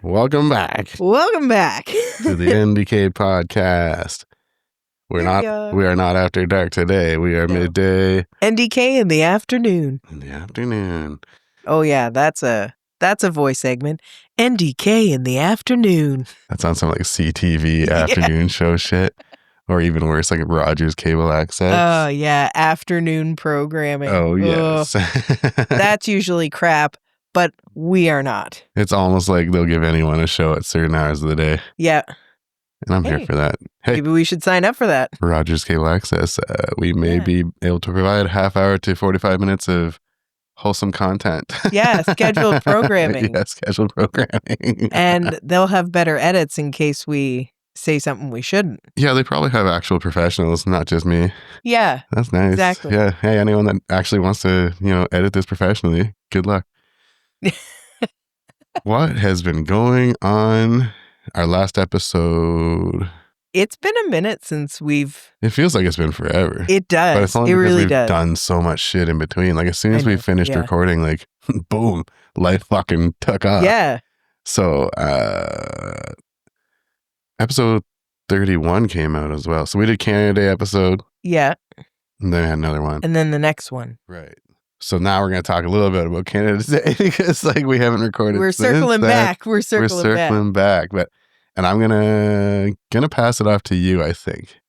Welcome back Welcome back to the NDK podcast. We are not after dark today. We are midday. NDK in the afternoon. In the afternoon. Oh yeah, that's a voice segment. NDK in the afternoon. That sounds like CTV afternoon show shit. Or even worse, like Rogers Cable Access. Oh yeah, afternoon programming. Oh yes. That's usually crap, but we are not. It's almost like they'll give anyone a show at certain hours of the day. Yeah. And I'm here for that. Hey, maybe we should sign up for that. Rogers Cable Access. We may be able to provide a half hour to 45 minutes of wholesome content. Yeah, scheduled programming. Yeah, scheduled programming. And they'll have better edits in case we say something we shouldn't. Yeah, they probably have actual professionals, not just me. Yeah. That's nice. Exactly. Yeah. Hey, anyone that actually wants to, edit this professionally, good luck. What has been going on? Our last episode. It's been a minute since It feels like it's been forever. It does. But it's only because really we've does. done so much shit in between. Like as soon as we finished recording, like boom, life fucking took off. Yeah. So episode 31 came out as well. So we did Canada Day episode. Yeah. And then we had another one. And then the next one. Right. So now we're going to talk a little bit about Canada Day because we haven't recorded. We're circling back. We're circling back. And I'm gonna pass it off to you, I think.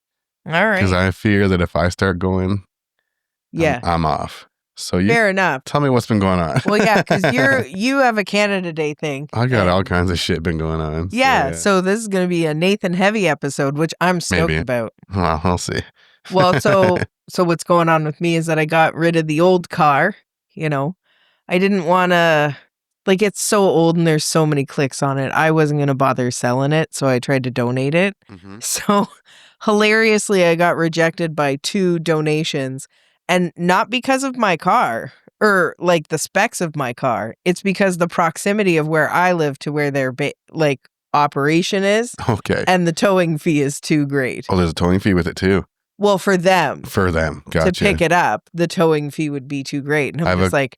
All right. Because I fear that if I start going, I'm off. So fair enough. Tell me what's been going on. Well, yeah, because you have a Canada Day thing. I got all kinds of shit been going on. Yeah, so this is going to be a Nathan heavy episode, which I'm stoked about. Well, we'll see. Well, so what's going on with me is that I got rid of the old car. I didn't want to. It's so old and there's so many clicks on it. I wasn't going to bother selling it, so I tried to donate it. Mm-hmm. So, hilariously, I got rejected by 2 donations. And not because of my car or, the specs of my car. It's because the proximity of where I live to where their, operation is. Okay. And the towing fee is too great. Oh, there's a towing fee with it, too? Well, for them. Gotcha. To pick it up, the towing fee would be too great. And I'm just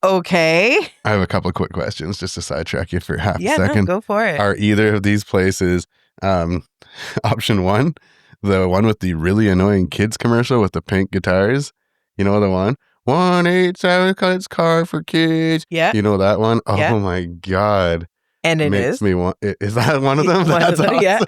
okay. I have a couple of quick questions just to sidetrack you for half a second. No, go for it. Are either of these places option 1, the one with the really annoying kids commercial with the pink guitars? You know the one? 187 kids car for kids. Yeah. You know that one? Oh my God. And it makes is. Me want. Is that one of them? That's awesome. Yeah.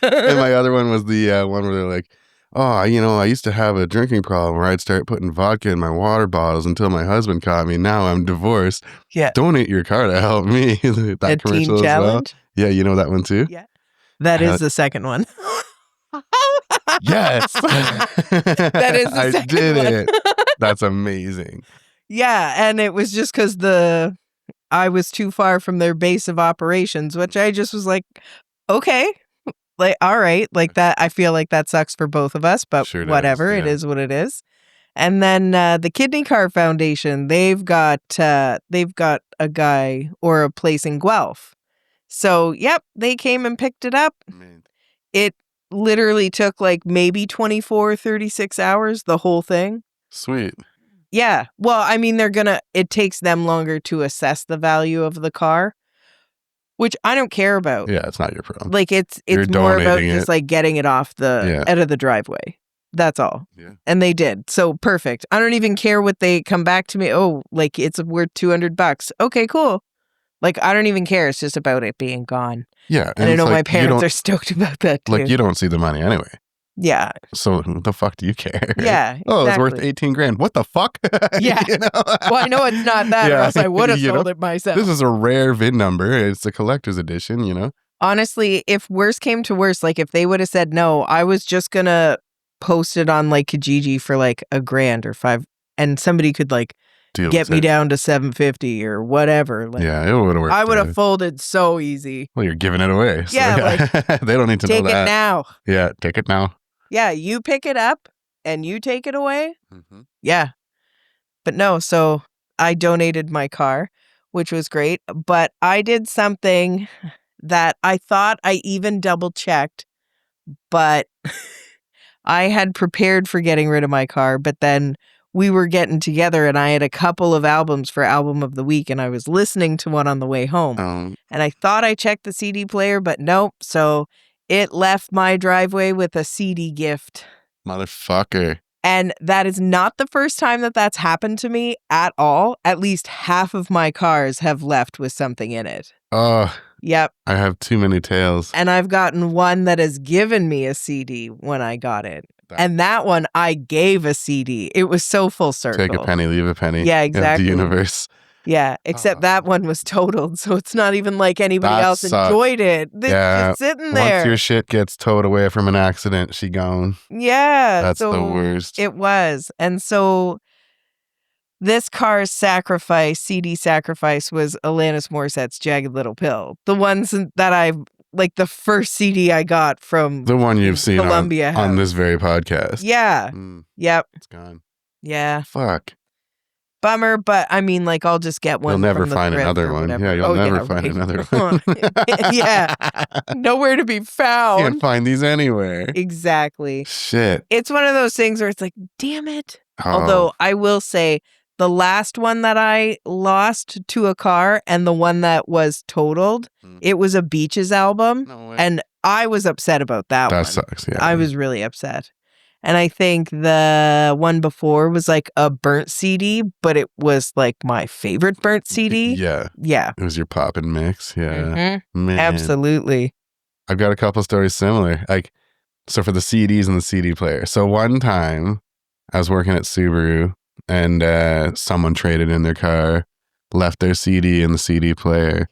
And my other one was the one where they're like, oh, I used to have a drinking problem where I'd start putting vodka in my water bottles until my husband caught me. Now I'm divorced. Yeah. Donate your car to help me. That commercial teen as challenge? well. Yeah, you know that one too? Yeah. That is the second one. Yes. That is the second did one. it. That's amazing. Yeah, and it was just because I was too far from their base of operations, which I just was like, okay. All right, that. I feel like that sucks for both of us, but sure whatever. It is what it is. And then the Kidney Car Foundation, they've got a guy or a place in Guelph. So, yep, they came and picked it up. Man. It literally took maybe 24, 36 hours, the whole thing. Sweet. Yeah. Well, I mean, it takes them longer to assess the value of the car. Which I don't care about. Yeah, it's not your problem. It's more about just getting it off out of the driveway. That's all. Yeah. And they did. So perfect. I don't even care what they come back to me. Oh, it's worth $200. Okay, cool. I don't even care. It's just about it being gone. Yeah. And I know my parents are stoked about that too. You don't see the money anyway. Yeah. So the fuck do you care? Yeah. Oh, exactly. It's worth 18 grand. What the fuck? Yeah. Well, I know it's not that, or else I would have sold it myself. This is a rare VIN number. It's a collector's edition, Honestly, if worse came to worse, if they would have said no, I was just gonna post it on Kijiji for $1,000 or $5,000, and somebody could get me down to $750 or whatever. Yeah, it would have worked. I would have folded so easy. Well, you're giving it away. So yeah, they don't need to know that. Take it now. Yeah, take it now. Yeah, you pick it up and you take it away. Mm-hmm. Yeah. But no, so I donated my car, which was great. But I did something that I thought I even double checked, but I had prepared for getting rid of my car. But then we were getting together and I had a couple of albums for album of the week and I was listening to one on the way home. And I thought I checked the CD player, but nope. So it left my driveway with a CD gift. Motherfucker. And that is not the first time that that's happened to me at all. At least half of my cars have left with something in it. Oh. Yep. I have too many tales. And I've gotten one that has given me a CD when I got it. And that one I gave a CD. It was so full circle. Take a penny, leave a penny. Yeah, exactly. The universe. Yeah, except that one was totaled, so it's not even like anybody else enjoyed it. It's just sitting there. Once your shit gets towed away from an accident, she gone. Yeah. That's the worst. It was. And so this car's sacrifice, CD sacrifice, was Alanis Morissette's Jagged Little Pill. The ones that I... Like the first CD I got from the one you've seen Columbia on this very podcast. Yeah. Yep. It's gone. Yeah. Fuck. Bummer, but I mean, like, I'll just get one. You'll never find another one. Yeah, you'll never find another one. Yeah. Nowhere to be found. Can't find these anywhere. Exactly. Shit. It's one of those things where it's like, damn it. Although I will say, the last one that I lost to a car and the one that was totaled, it was a Beaches album. No way. And I was upset about that one. That sucks, yeah. I was really upset. And I think the one before was like a burnt CD, but it was like my favorite burnt CD. Yeah. Yeah. It was your pop and mix. Yeah. Mm-hmm. Absolutely. I've got a couple stories similar. Like, so for the CDs and the CD player. So one time I was working at Subaru and someone traded in their car, left their CD in the CD player.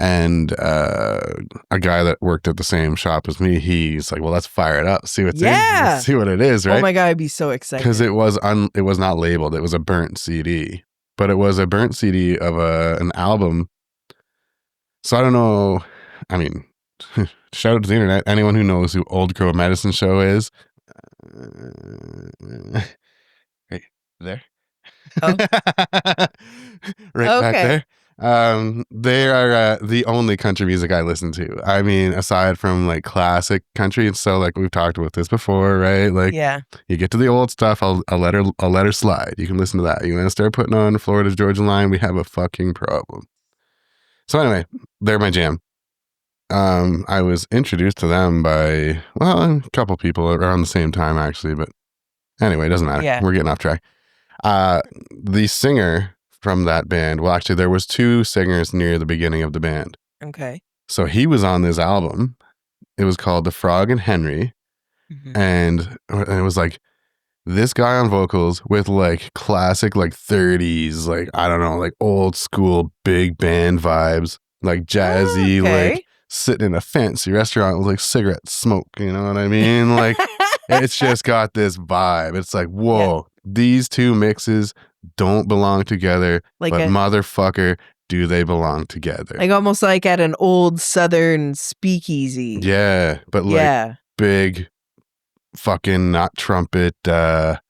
And a guy that worked at the same shop as me, he's like, well, let's fire it up, see what's in, let's see what it is, right? Oh my God, I'd be so excited. Because it was not labeled. It was a burnt CD. But it was a burnt CD of an album. So I don't know. I mean, shout out to the internet. Anyone who knows who Old Crow Medicine Show is. Right there. Oh. Right back there. They are the only country music I listen to. I mean, aside from like classic country, and so like we've talked about this before, right? Like, you get to the old stuff, I'll let her slide. You can listen to that. You want to start putting on Florida Georgia Line, we have a fucking problem. So anyway, they're my jam. I was introduced to them by a couple people around the same time actually, but anyway, it doesn't matter. Yeah. We're getting off track. The singer from that band, well, actually, there was two singers near the beginning of the band. Okay. So he was on this album. It was called The Frog and Henry. Mm-hmm. And it was like this guy on vocals with like classic, like 30s, like, I don't know, like old school big band vibes, like jazzy, like sitting in a fancy restaurant with like cigarette smoke. You know what I mean? Like, it's just got this vibe. It's like, whoa, these two mixes don't belong together, like but motherfucker, do they belong together? Like almost like at an old Southern speakeasy. Yeah, but like big fucking not trumpet, the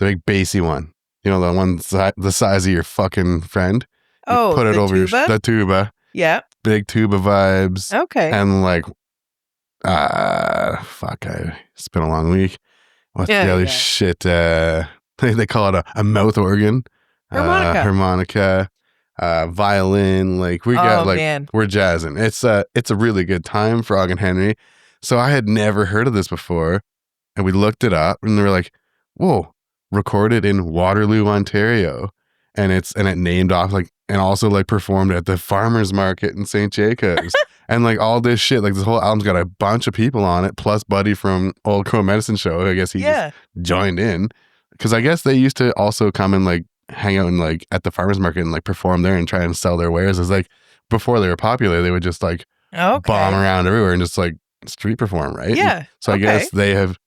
big bassy one. You know, the one the size of your fucking friend. You put it over the tuba. Yeah. Big tuba vibes. Okay. And like, it's been a long week. What's the other shit? They call it a mouth organ, harmonica, violin. Like we got we're jazzing. It's a really good time, Frog and Henry. So I had never heard of this before, and we looked it up, and they were like, "Whoa, recorded in Waterloo, Ontario," and it named off like, and also like performed at the farmers market in St. Jacobs. And like all this shit, like this whole album's got a bunch of people on it, plus Buddy from Old Crow Medicine Show. I guess he just joined in. Because I guess they used to also come and like hang out and like at the farmers market and like perform there and try and sell their wares. It's like before they were popular, they would just like bomb around everywhere and just like street perform, right? Yeah. And so I guess they have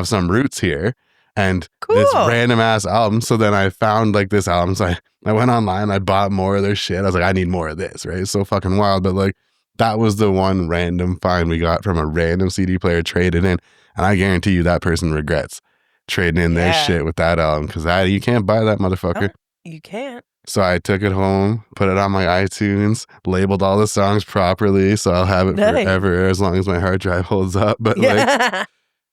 some roots here. And this random ass album. So then I found like this album. So I went online, I bought more of their shit. I was like, I need more of this, right? It's so fucking wild. But like that was the one random find we got from a random CD player traded in. And I guarantee you that person regrets trading in their shit with that album, because you can't buy that motherfucker. You can't. So I took it home, put it on my iTunes, labeled all the songs properly, so I'll have it forever as long as my hard drive holds up. But like,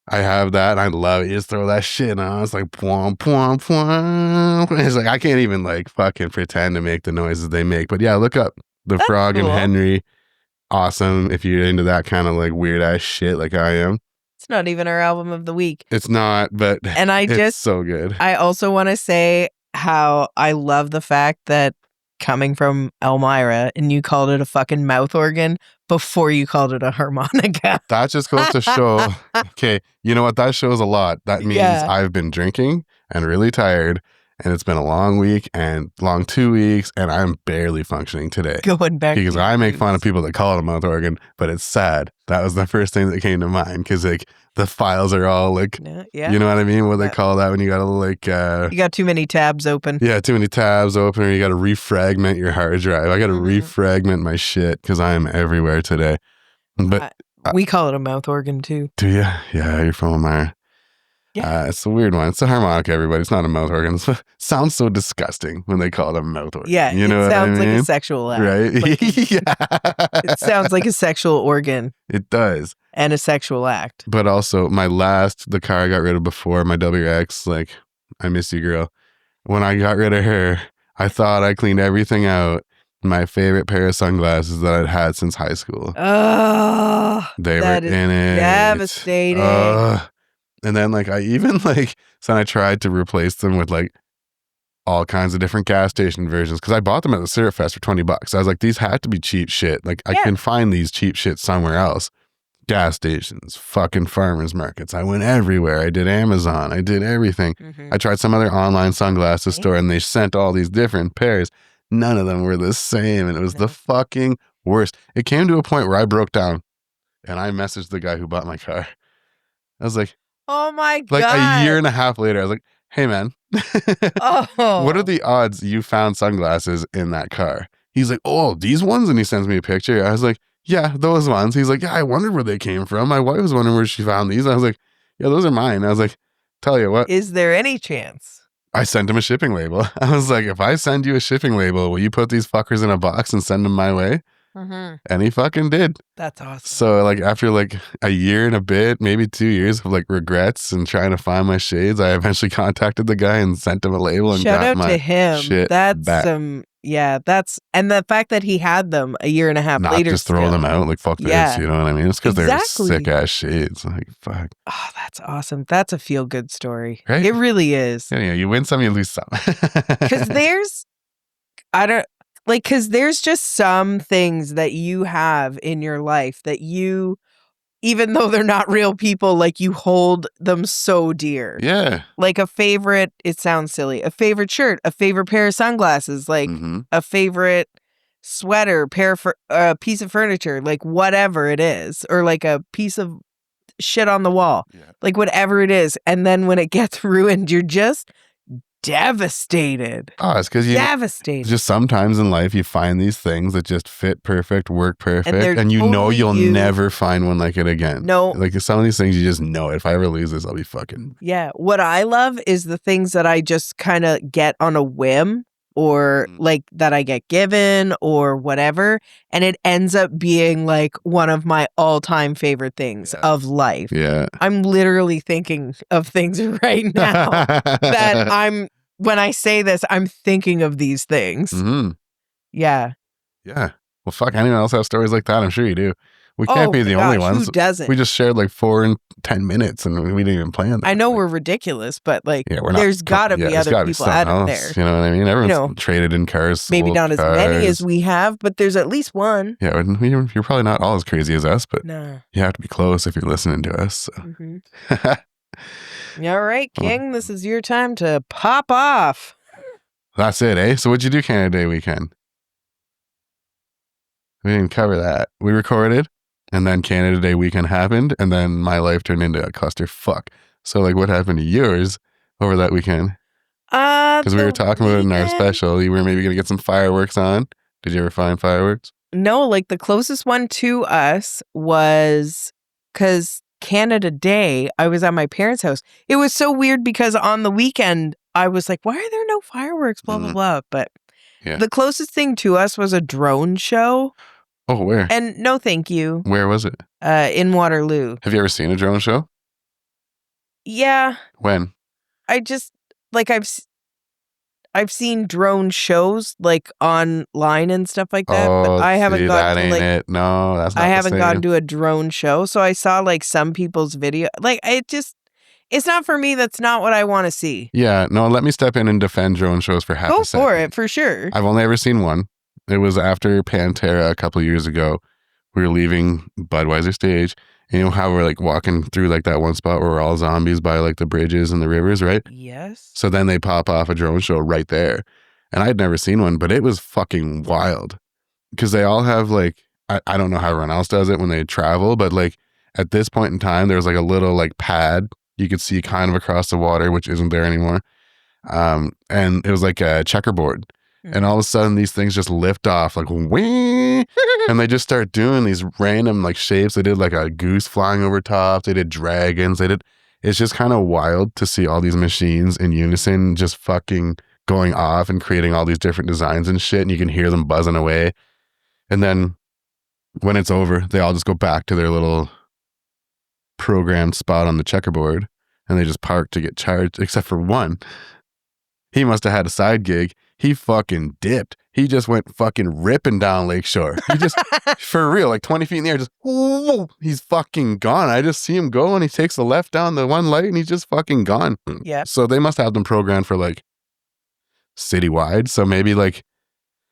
I have that. And I love it. You just throw that shit on. It's like, pwom, pwom, pwom. It's like, I can't even like fucking pretend to make the noises they make. But yeah, look up The That's Frog and cool. Henry. Awesome if you're into that kind of like weird ass shit like I am. It's not even our album of the week. It's not, but and it's so good. I also want to say how I love the fact that coming from Elmira and you called it a fucking mouth organ before you called it a harmonica. That just goes to show, okay, you know what? That shows a lot. That means I've been drinking and really tired, and it's been a long week and long 2 weeks, and I'm barely functioning today. Going back because I make fun of people that call it a mouth organ, but it's sad. That was the first thing that came to mind because like the files are all like, you know what I mean? What they call that when you got to like, you got too many tabs open. Yeah, too many tabs open, or you got to refragment your hard drive. I got to refragment my shit because I'm everywhere today. But we call it a mouth organ too. Do you? Yeah, you're from Elmira. Yeah. It's a weird one. It's a harmonica, everybody. It's not a mouth organ. It sounds so disgusting when they call it a mouth organ. Yeah, you know it sounds what I mean? like a sexual act. Right? Like, Yeah. It sounds like a sexual organ. It does. And a sexual act. But also, the car I got rid of before, my WX, like, I miss you, girl. When I got rid of her, I thought I cleaned everything out. My favorite pair of sunglasses that I'd had since high school. Oh, they were in it. Devastating. And then like I even like so I tried to replace them with like all kinds of different gas station versions because I bought them at the Syrup Fest for $20. I was like, these had to be cheap shit. Like I can find these cheap shit somewhere else. Gas stations, fucking farmers markets. I went everywhere. I did Amazon. I did everything. I tried some other online sunglasses store and they sent all these different pairs. None of them were the same. And it was the fucking worst. It came to a point where I broke down and I messaged the guy who bought my car. I was like, oh my God. Like a year and a half later, I was like, hey man, what are the odds you found sunglasses in that car? He's like, oh, these ones? And he sends me a picture. I was like, yeah, those ones. He's like, yeah, I wondered where they came from. My wife was wondering where she found these. I was like, yeah, those are mine. I was like, tell you what. Is there any chance? I sent him a shipping label. I was like, if I send you a shipping label, will you put these fuckers in a box and send them my way? And he fucking did. That's awesome. So like after like a year and a bit, maybe 2 years of like regrets and trying to find my shades, I eventually contacted the guy and sent him a label and shout got out my to him. Shit that's back. And the fact that he had them a year and a half later. Not just throw them out like fuck this, you know what I mean? It's because they're sick ass shades. Like fuck. Oh, that's awesome. That's a feel good story. Right? It really is. Yeah, you win some, you lose some. Because there's just some things that you have in your life that you, even though they're not real people, like you hold them so dear. Yeah. Like a favorite, it sounds silly, a favorite shirt, a favorite pair of sunglasses, like a favorite sweater, a piece of furniture, like whatever it is, or like a piece of shit on the wall, like whatever it is. And then when it gets ruined, you're just devastated. Oh, it's because devastated. Just sometimes in life you find these things that just fit perfect, work perfect, and you totally know you'll never find one like it again. No, like some of these things you just know. If I ever lose this, I'll be fucking. Yeah, what I love is the things that I just kind of get on a whim, or like that I get given or whatever, and it ends up being like one of my all-time favorite things of life. Yeah, I'm literally thinking of things right now that when I say this, I'm thinking of these things. Yeah. Well, fuck, anyone else have stories like that? I'm sure you do. We can't be the only ones. Who doesn't? We just shared like 4 and 10 minutes and we didn't even plan that. I know we're ridiculous, but like there's got to be other people out there. You know what I mean? Everyone's traded in cars. Maybe not as many as we have, but there's at least one. Yeah, you're probably not all as crazy as us, but no. You have to be close if you're listening to us. So. All right, King, this is your time to pop off. That's it, eh? So what'd you do Canada Day weekend? We didn't cover that. We recorded, and then Canada Day weekend happened, and then my life turned into a clusterfuck. So, like, what happened to yours over that weekend? Because we were talking about it in our special. You were maybe going to get some fireworks on. Did you ever find fireworks? No, like the closest one to us was because Canada Day, I was at my parents' house. It was so weird because on the weekend, I was like, why are there no fireworks, blah, blah, blah. But the closest thing to us was a drone show. Oh, where? And no, thank you. Where was it? In Waterloo. Have you ever seen a drone show? Yeah. When? I just, like, I've seen drone shows, like, online and stuff like that, but Oh, I haven't see, gone that to, ain't like, it. No, that's I not the haven't gone same. to a drone show, so I saw, like, some people's video. Like, it's not for me. That's not what I want to see. Yeah, no, let me step in and defend drone shows for half Go a second. for it, for sure. I've only ever seen one. It was after Pantera a couple years ago. We were leaving Budweiser stage. And you know how we're like walking through like that one spot where we're all zombies by like the bridges and the rivers, right? Yes. So then they pop off a drone show right there. And I'd never seen one, but it was fucking wild. Because they all have like, I don't know how everyone else does it when they travel, but like at this point in time, there's like a little like pad you could see kind of across the water, which isn't there anymore. And it was like a checkerboard. And all of a sudden these things just lift off like whee, and they just start doing these random like shapes. They did like a goose flying over top. They did dragons. It's just kind of wild to see all these machines in unison just fucking going off and creating all these different designs and shit. And you can hear them buzzing away. And then when it's over, they all just go back to their little programmed spot on the checkerboard and they just park to get charged, except for one. He must have had a side gig. He fucking dipped. He just went fucking ripping down Lakeshore. He just, for real, like 20 feet in the air, just, whoa, he's fucking gone. I just see him go and he takes the left down the one light and he's just fucking gone. Yeah. So they must have them programmed for like citywide. So maybe like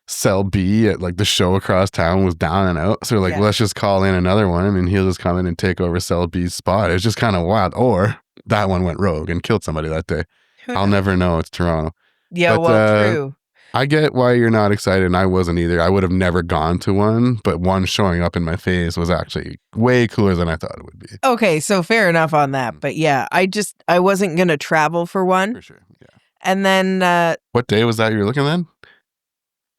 cell B at like the show across town was down and out. So like, let's just call in another one and he'll just come in and take over cell B's spot. It's just kind of wild. Or that one went rogue and killed somebody that day. I'll never know. It's Toronto. Yeah, well, true. I get why you're not excited, and I wasn't either. I would have never gone to one, but one showing up in my face was actually way cooler than I thought it would be. Okay, so fair enough on that. But yeah, I wasn't going to travel for one. For sure, yeah. And then... what day was that you were looking then?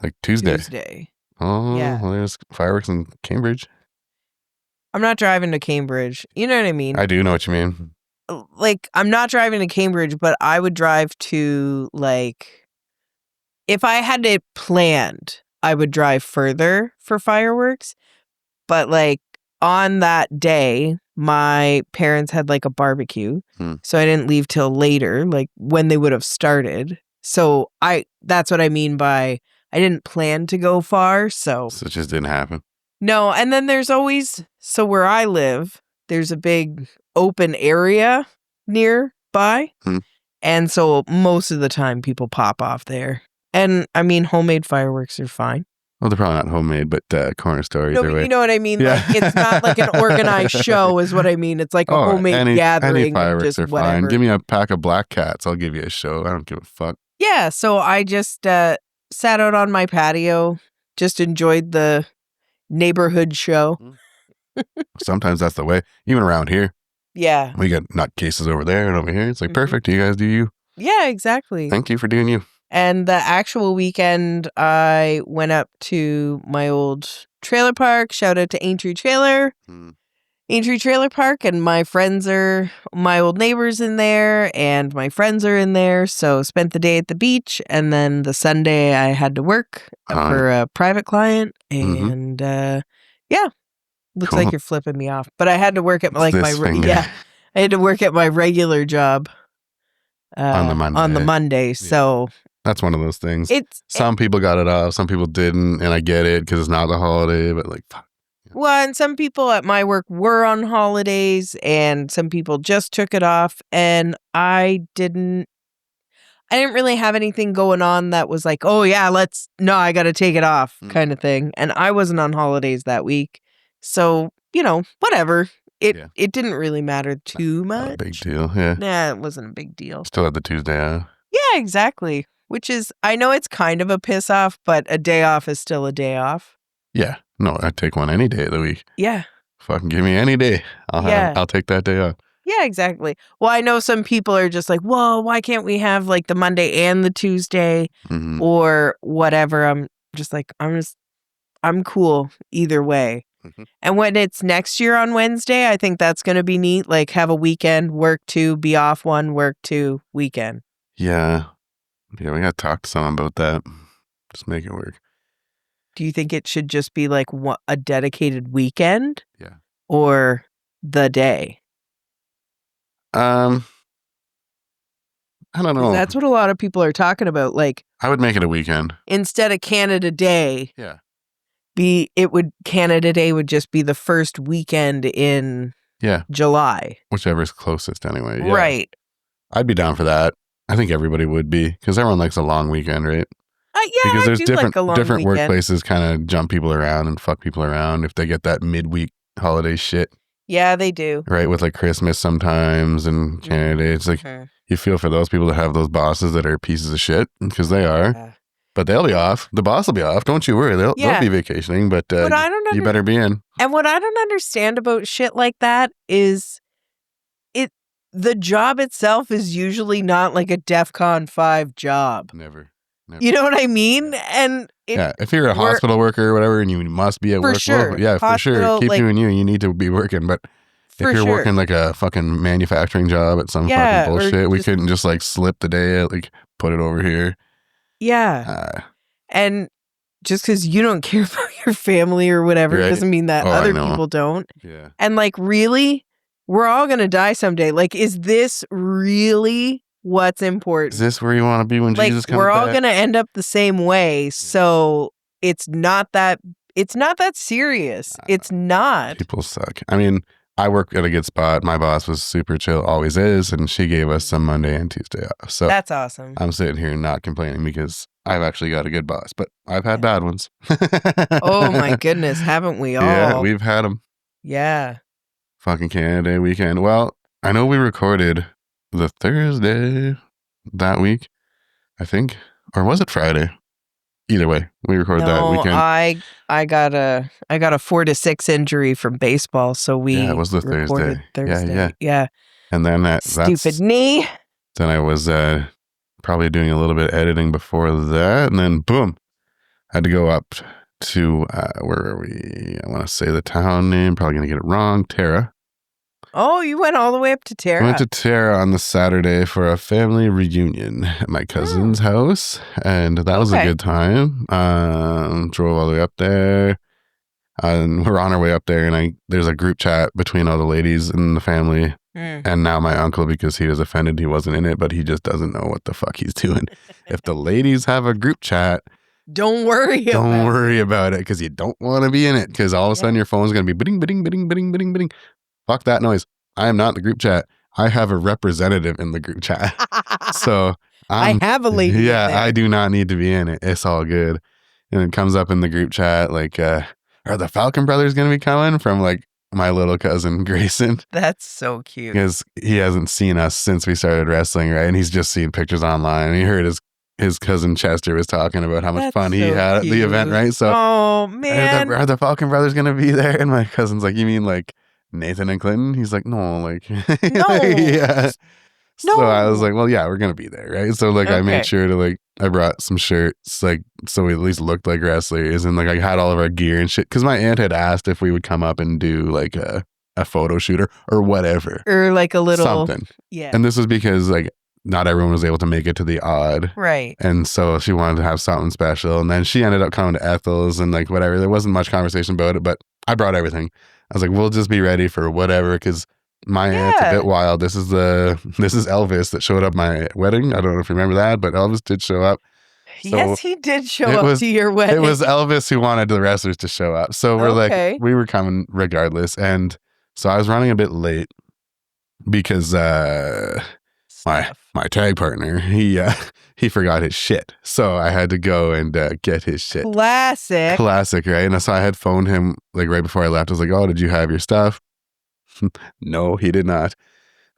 Like Tuesday. Tuesday. Oh, yeah. Well, there's fireworks in Cambridge. I'm not driving to Cambridge. You know what I mean? I do know what you mean. Like, I'm not driving to Cambridge, but I would drive to, like, if I had it planned, I would drive further for fireworks. But, like, on that day, my parents had, like, a barbecue. So I didn't leave till later, like, when they would have started. So that's what I mean by I didn't plan to go far, so. So it just didn't happen. No, and then there's always, so where I live, there's a big open area nearby. And so most of the time people pop off there. And I mean, homemade fireworks are fine. Well, they're probably not homemade, but corner store either way. You know what I mean? Yeah. Like, it's not like an organized show is what I mean. It's like a homemade gathering. Any fireworks just are whatever. fine. Give me a pack of Black Cats. I'll give you a show. I don't give a fuck. Yeah, so I just sat out on my patio, just enjoyed the neighborhood show. Sometimes that's the way. Even around here. Yeah. We got nutcases over there and over here. It's like, perfect. You guys do you. Yeah, exactly. Thank you for doing you. And the actual weekend, I went up to my old trailer park. Shout out to Aintree Trailer. Aintree Trailer Park, and my old neighbors in there, and my friends are in there. So spent the day at the beach, and then the Sunday I had to work for a private client, and yeah, looks like you're flipping me off. But I had to work at I had to work at my regular job on the Monday. So that's one of those things. Some people got it off, some people didn't, and I get it because it's not the holiday. But like, fuck. Well, and some people at my work were on holidays and some people just took it off, and I didn't really have anything going on that was like, oh yeah, I got to take it off kind of thing. And I wasn't on holidays that week. So, whatever. It didn't really matter too much. Not a big deal. Yeah. Nah, it wasn't a big deal. Still had the Tuesday off. Yeah, exactly. Which is, I know it's kind of a piss off, but a day off is still a day off. Yeah. No, I'd take one any day of the week. Yeah. Fucking give me any day. I'll take that day off. Yeah, exactly. Well, I know some people are just like, well, why can't we have like the Monday and the Tuesday or whatever? I'm just like, I'm cool either way. And when it's next year on Wednesday, I think that's going to be neat. Like have a weekend, work 2, be off 1, work 2, weekend. Yeah. Yeah, we got to talk to someone about that. Just make it work. Do you think it should just be like a dedicated weekend? Yeah. Or the day? I don't know. 'Cause that's what a lot of people are talking about. Like, I would make it a weekend. instead of Canada Day, Yeah. Canada Day would just be the first weekend in July. Whichever's closest anyway. Yeah. Right. I'd be down for that. I think everybody would be, because everyone likes a long weekend, right? Because there's different workplaces kind of jump people around and fuck people around if they get that midweek holiday shit. Yeah, they do. Right, with like Christmas sometimes and Canada Day. It's like you feel for those people that have those bosses that are pieces of shit, because they are. Yeah. But they'll be off. The boss will be off. Don't you worry. They'll be vacationing, but you better be in. And what I don't understand about shit like that is the job itself is usually not like a DEFCON 5 job. Never. You know what I mean? And if you're a hospital worker or whatever and you must be at work, sure. Well, for sure. Keep doing you. You need to be working. But if you're working like a fucking manufacturing job at some fucking bullshit, we couldn't just like slip the day, like put it over here. Yeah. And just because you don't care about your family or whatever doesn't mean that other people don't. Yeah. And like, really, we're all going to die someday. Like, is this really what's important? Is this where you want to be when Jesus comes back? We're all going to end up the same way. So it's not that serious. It's not. People suck. I mean, I work at a good spot. My boss was super chill, always is, and she gave us some Monday and Tuesday off. So that's awesome. I'm sitting here not complaining because I've actually got a good boss, but I've had bad ones. Oh my goodness, haven't we all? Yeah, we've had them. Yeah. Fucking Canada Day weekend. Well, I know we recorded the Thursday that week, I think, or was it Friday? Either way, we recorded that weekend. I got a 4 to 6 injury from baseball, so we it was the Thursday. Yeah. And then that's stupid knee. Then I was probably doing a little bit of editing before that, and then boom, I had to go up to where are we? I want to say the town name, probably gonna get it wrong. Tara. Oh, you went all the way up to Tara? I went to Tara on the Saturday for a family reunion at my cousin's house, and that was a good time. Drove all the way up there, and we're on our way up there, and there's a group chat between all the ladies in the family, and now my uncle, because he was offended he wasn't in it, but he just doesn't know what the fuck he's doing. If the ladies have a group chat, don't worry about it, because you don't want to be in it, because all of a sudden your phone's going to be bidding, bidding, bidding, bidding, bidding, bidding. Fuck that noise. I am not the group chat. I have a representative in the group chat. So I have a lady. Yeah, I do not need to be in it. It's all good. And it comes up in the group chat like, are the Falcon Brothers going to be coming? From like my little cousin Grayson. That's so cute. Because he hasn't seen us since we started wrestling, right? And he's just seen pictures online. And he heard his cousin Chester was talking about how much fun he had at the event, right? So, oh man, are the Falcon Brothers going to be there? And my cousin's like, you mean like Nathan and Clinton? He's like, no, like, no. Yeah. No. So I was like, well, yeah, we're going to be there, right? So like, I made sure to like, I brought some shirts, like, so we at least looked like wrestlers, and like I had all of our gear and shit, because my aunt had asked if we would come up and do like a photo shoot or whatever. Or like a little something. Yeah. And this was because like not everyone was able to make it to the odd. Right. And so she wanted to have something special. And then she ended up coming to Ethel's and like whatever. There wasn't much conversation about it, but I brought everything. I was like, we'll just be ready for whatever, because my aunt's a bit wild. This is Elvis that showed up at my wedding. I don't know if you remember that, but Elvis did show up. So yes, he did show up to your wedding. It was Elvis who wanted the wrestlers to show up. So we're like, we were coming regardless. And so I was running a bit late because my tag partner, he forgot his shit. So I had to go and get his shit. Classic, right? And so I had phoned him like right before I left. I was like, oh, did you have your stuff? No, he did not.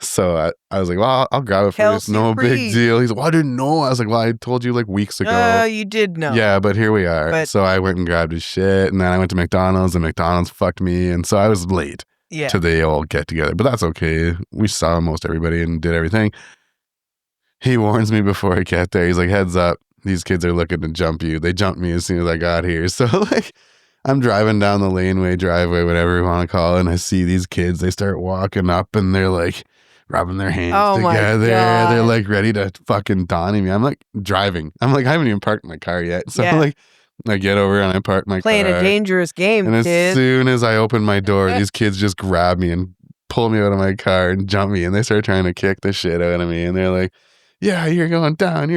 So I was like, well, I'll grab it for this. No big deal. He's like, well, I didn't know. I was like, well, I told you like weeks ago. Oh, you did know. Yeah, but here we are. So I went and grabbed his shit, and then I went to McDonald's, and McDonald's fucked me. And so I was late to the old get together, but that's okay. We saw most everybody and did everything. He warns me before I get there. He's like, heads up, these kids are looking to jump you. They jumped me as soon as I got here. So like, I'm driving down the laneway, driveway, whatever you want to call it, and I see these kids. They start walking up, and they're like rubbing their hands together. They're like ready to fucking donny me. I'm like driving. I'm like, I haven't even parked my car yet. So like, I get over and I park my car. Playing a dangerous game, and kid. As soon as I open my door, these kids just grab me and pull me out of my car and jump me, and they start trying to kick the shit out of me, and they're like, yeah, you're going down.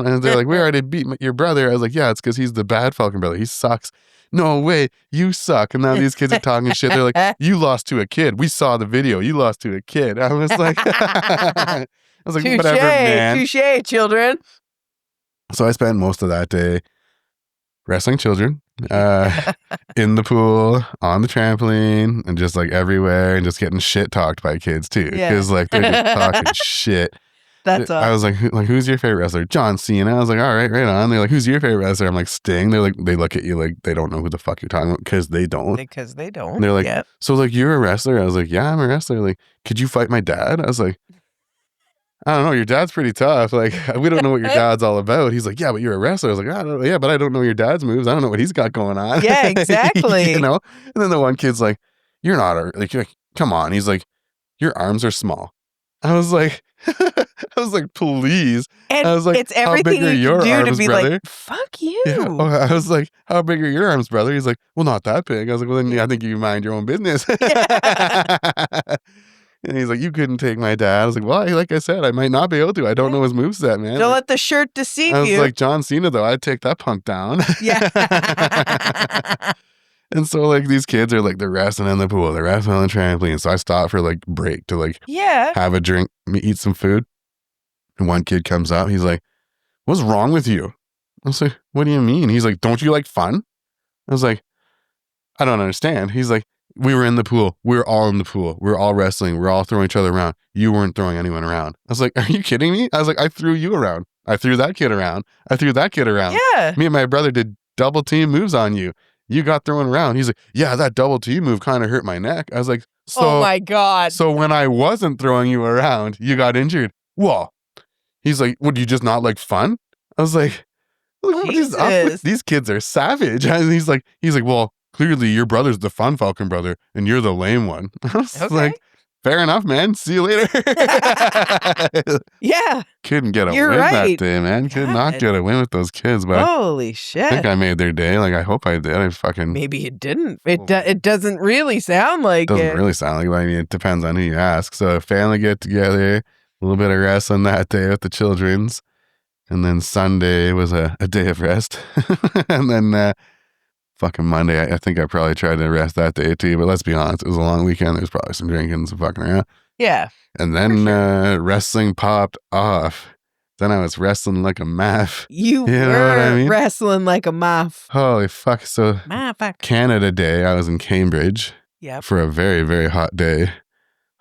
And they're like, we already beat your brother. I was like, yeah, it's because he's the bad Falcon brother. He sucks. No way, you suck. And now these kids are talking shit. They're like, you lost to a kid. We saw the video. You lost to a kid. I was like, Touché, whatever, man. Touché, children. So I spent most of that day wrestling children in the pool, on the trampoline, and just like everywhere, and just getting shit talked by kids too, because like they're just talking shit. That's awesome. I was like, who's your favorite wrestler? John Cena. I was like, all right, right on. They're like, who's your favorite wrestler? I'm like, Sting. They're like, they look at you like they don't know who the fuck you're talking about, because they don't. Because they don't. And they're like, so like, you're a wrestler? I was like, yeah, I'm a wrestler. Like, could you fight my dad? I was like, I don't know. Your dad's pretty tough. Like, we don't know what your dad's all about. He's like, yeah, but you're a wrestler. I was like, I don't know. Yeah, but I don't know your dad's moves. I don't know what he's got going on. Yeah, exactly. You know? And then the one kid's like, you're not a, like, come on. He's like, your arms are small. I was like, please. And I was like, it's everything you can do arms, to be brother? like, fuck you. Yeah. I was like, how big are your arms, brother? He's like, well, not that big. I was like, well, then yeah, I think you mind your own business. And he's like, you couldn't take my dad. I was like, well, like I said, I might not be able to. I don't know his moveset, man. Don't let the shirt deceive you. I was like, John Cena, though, I'd take that punk down. Yeah. And so, like, these kids are like, they're wrestling in the pool, they're wrestling on the trampoline. So I stopped for like break to like have a drink, eat some food. And one kid comes up, he's like, what's wrong with you? I was like, what do you mean? He's like, don't you like fun? I was like, I don't understand. He's like, we were in the pool. We were all in the pool. We were all wrestling. We were all throwing each other around. You weren't throwing anyone around. I was like, are you kidding me? I was like, I threw you around. I threw that kid around. I threw that kid around. Yeah. Me and my brother did double team moves on you. You got thrown around. He's like, yeah, that double team move kind of hurt my neck. I was like, oh my God. So when I wasn't throwing you around, you got injured. Well, he's like, would you just not like fun? I was like, what is up with these kids are savage. And he's like, well, clearly your brother's the fun Falcon brother and you're the lame one. I was like, fair enough, man. See you later. Yeah. Couldn't get a win that day, man. Could not get a win with those kids. But holy shit. I think I made their day. Like, I hope I did. I fucking... Maybe it didn't. It doesn't really sound like it. Doesn't really sound like it. I mean, it depends on who you ask. So family get together, a little bit of wrestling that day with the children's. And then Sunday was a day of rest. And then fucking Monday, I think I probably tried to rest that day too. But let's be honest, it was a long weekend. There's probably some drinking, some fucking around. Yeah. And then wrestling popped off. Then I was wrestling like a math. You know what I mean? Wrestling like a math. Holy fuck. So Canada Day, I was in Cambridge for a very, very hot day.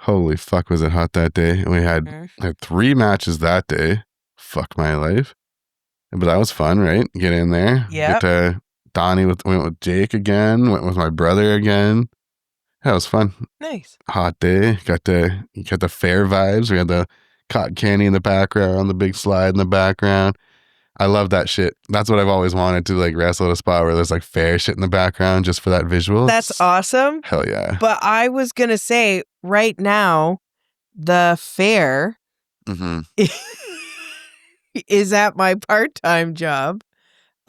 Holy fuck, was it hot that day. We had 3 matches that day. Fuck my life. But that was fun, right? Get in there. Yeah. Donnie went with Jake again. Went with my brother again. That was fun. Nice. Hot day. Got the fair vibes. We had the cotton candy in the background, the big slide in the background. I love that shit. That's what I've always wanted, to like wrestle at a spot where there's like fair shit in the background just for that visual. That's awesome. Hell yeah. But I was going to say right now, the fair is at my part-time job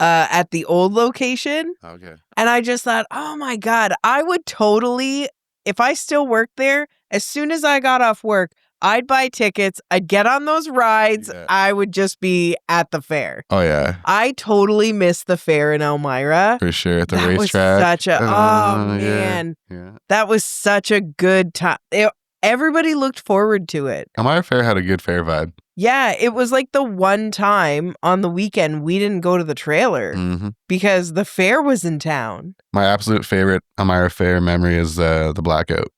at the old location. Okay. And I just thought, oh my God, I would totally, if I still worked there, as soon as I got off work, I'd buy tickets. I'd get on those rides. Yeah. I would just be at the fair. Oh, yeah. I totally miss the fair in Elmira. For sure. At the racetrack. Was such a, man. Yeah. That was such a good time. Everybody looked forward to it. Elmira Fair had a good fair vibe. Yeah, it was like the one time on the weekend we didn't go to the trailer because the fair was in town. My absolute favorite Elmira Fair memory is the blackout.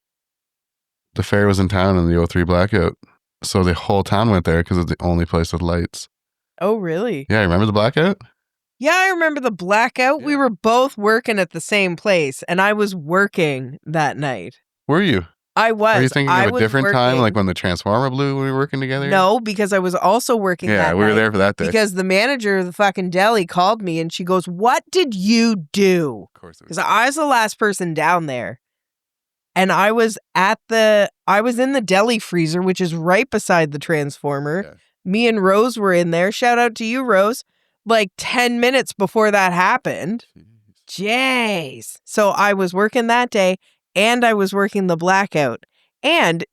The fair was in town in the 03 blackout. So the whole town went there because it's the only place with lights. Oh, really? Yeah, remember the blackout? Yeah, I remember the blackout. Yeah. We were both working at the same place, and I was working that night. Were you? I was. Are you thinking of a different time, like when the transformer blew when we were working together? No, because I was also working that night. Yeah, we were there for that day. Because the manager of the fucking deli called me, and she goes, what did you do? Of course it was. Because I was the last person down there. And I was in the deli freezer, which is right beside the transformer. Yeah. Me and Rose were in there. Shout out to you, Rose. Like 10 minutes before that happened. Jeez. So I was working that day and I was working the blackout. And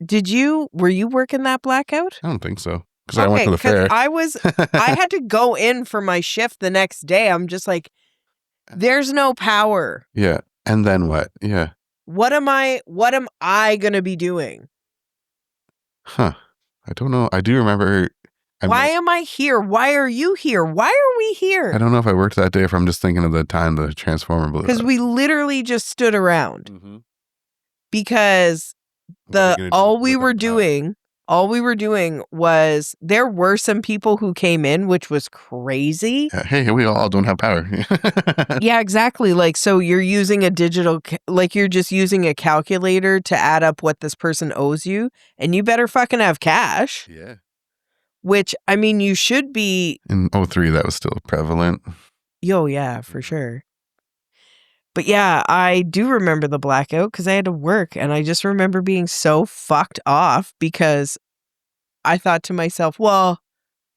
were you working that blackout? I don't think so. because I went to the fair. I had to go in for my shift the next day. I'm just like, there's no power. Yeah. And then what? Yeah. What am I going to be doing? Huh. I don't know. I do remember. Why am I here? Why are you here? Why are we here? I don't know if I worked that day, if I'm just thinking of the time the transformer blew up. Because we literally just stood around. Mm-hmm. Because all we were doing was, there were some people who came in, which was crazy. Hey, we all don't have power. Yeah, exactly. Like, so you're using a digital, like you're just using a calculator to add up what this person owes you, and you better fucking have cash. Yeah. Which, I mean, you should be. In 2003, that was still prevalent. Oh, yeah, for sure. But yeah, I do remember the blackout because I had to work, and I just remember being so fucked off because I thought to myself, well,